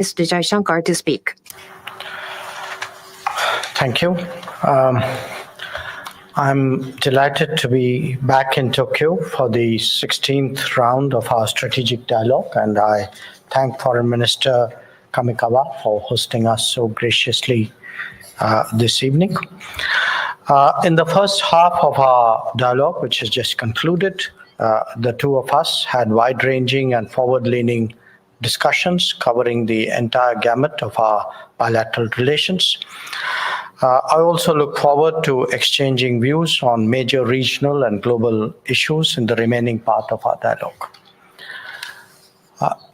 Mr. Jaishankar to speak. Thank you. I'm delighted to be back in Tokyo for the 16th round of our strategic dialogue, and I thank Foreign Minister Kamikawa for hosting us so graciously this evening. In the first half of our dialogue, which has just concluded, the two of us had wide-ranging and forward-leaning discussions covering the entire gamut of our bilateral relations. I also look forward to exchanging views on major regional and global issues in the remaining part of our dialogue.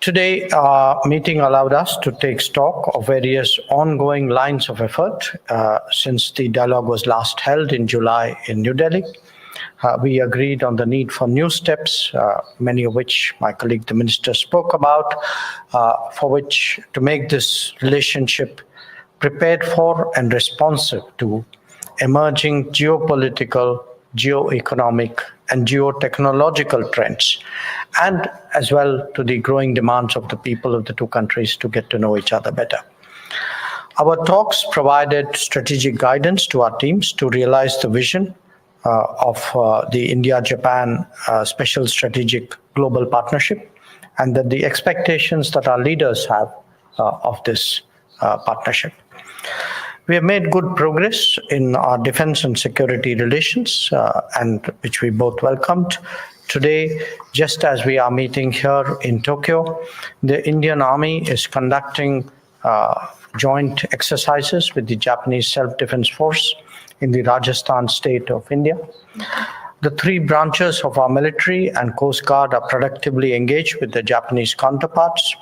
Today, our meeting allowed us to take stock of various ongoing lines of effort since the dialogue was last held in July in New Delhi. We agreed on the need for new steps, many of which my colleague the minister spoke about, for which to make this relationship prepared for and responsive to emerging geopolitical, geoeconomic, and geotechnological trends, and as well to the growing demands of the people of the two countries to get to know each other better. Our talks provided strategic guidance to our teams to realize the vision of the India-Japan Special Strategic Global Partnership, and that the expectations that our leaders have of this partnership. We have made good progress in our defense and security relations, and which we both welcomed. Today, just as we are meeting here in Tokyo, the Indian Army is conducting joint exercises with the Japanese Self-Defense Force in the Rajasthan state of India. The three branches of our military and Coast Guard are productively engaged with the Japanese counterparts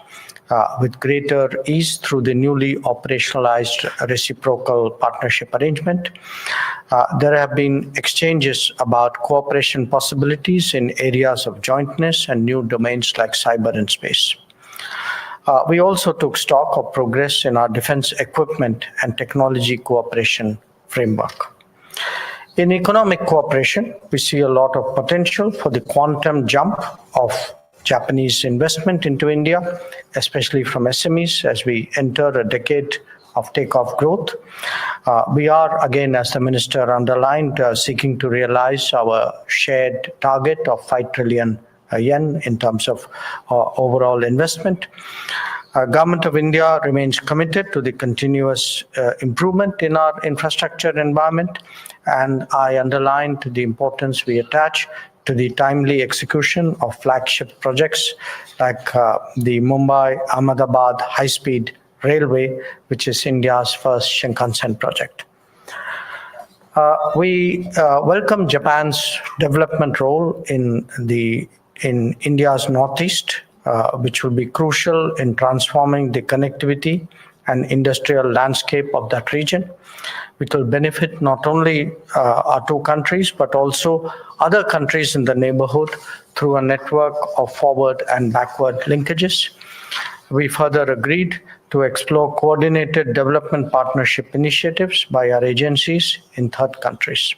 with greater ease through the newly operationalized reciprocal partnership arrangement. There have been exchanges about cooperation possibilities in areas of jointness and new domains like cyber and space. We also took stock of progress in our defense equipment and technology cooperation framework. In economic cooperation, we see a lot of potential for the quantum jump of Japanese investment into India, especially from SMEs as we enter a decade of takeoff growth. We are, again, as the minister underlined, seeking to realize our shared target of 5 trillion yen in terms of overall investment. Government of India remains committed to the continuous improvement in our infrastructure environment, and I underlined the importance we attach to the timely execution of flagship projects like the Mumbai-Ahmedabad high-speed railway, which is India's first Shinkansen project. We welcome Japan's development role in India's Northeast, which will be crucial in transforming the connectivity and industrial landscape of that region, which will benefit not only our two countries, but also other countries in the neighborhood through a network of forward and backward linkages. We further agreed to explore coordinated development partnership initiatives by our agencies in third countries.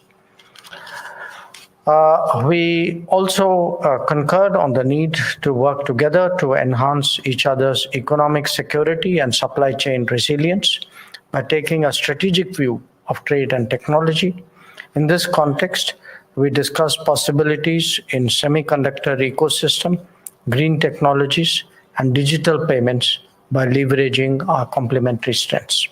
We also concurred on the need to work together to enhance each other's economic security and supply chain resilience by taking a strategic view of trade and technology. In this context, we discussed possibilities in semiconductor ecosystem, green technologies, and digital payments by leveraging our complementary strengths.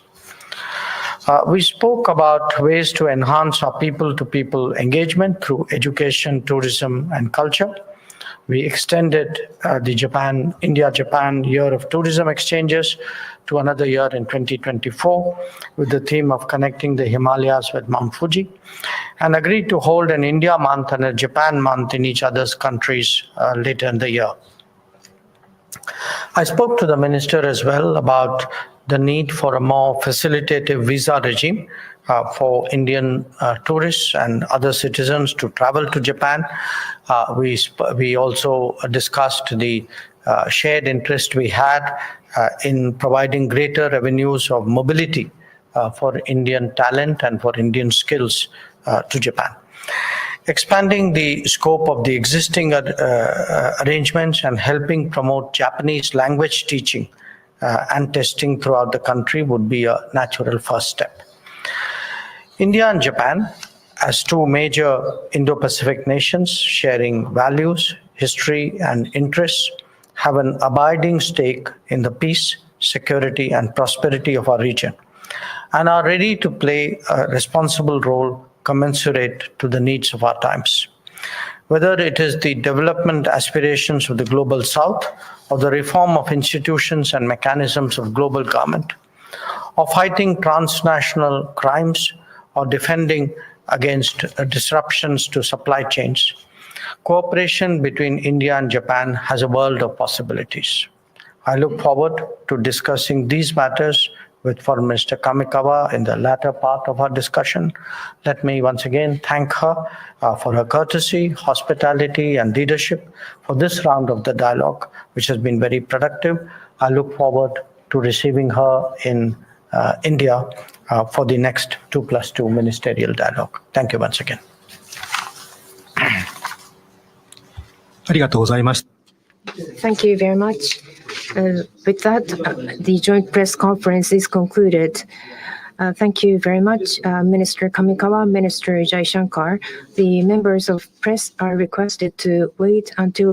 We spoke about ways to enhance our people-to-people engagement through education, tourism, and culture. We extended the India-Japan Year of Tourism Exchanges to another year in 2024 with the theme of connecting the Himalayas with Mount Fuji, and agreed to hold an India month and a Japan month in each other's countries later in the year. I spoke to the minister as well about the need for a more facilitative visa regime for tourists and other citizens to travel to Japan. We also discussed the shared interest we had in providing greater avenues of mobility for Indian talent and for Indian skills to Japan. Expanding the scope of the existing arrangements and helping promote Japanese language teaching and testing throughout the country would be a natural first step. India and Japan, as two major Indo-Pacific nations sharing values, history, and interests, have an abiding stake in the peace, security, and prosperity of our region, and are ready to play a responsible role commensurate to the needs of our times. Whether it is the development aspirations of the global south, or the reform of institutions and mechanisms of global government, or fighting transnational crimes, or defending against disruptions to supply chains, cooperation between India and Japan has a world of possibilities. I look forward to discussing these matters with Foreign Minister Kamikawa in the latter part of our discussion. Let me once again thank her for her courtesy, hospitality, and leadership for this round of the dialogue, which has been very productive. I look forward to receiving her in India for the next 2+2 ministerial dialogue. Thank you once again. ありがとうございました。 Thank you very much. With that, the joint press conference is concluded. Thank you very much, Minister Kamikawa, Minister Jaishankar. The members of press are requested to wait until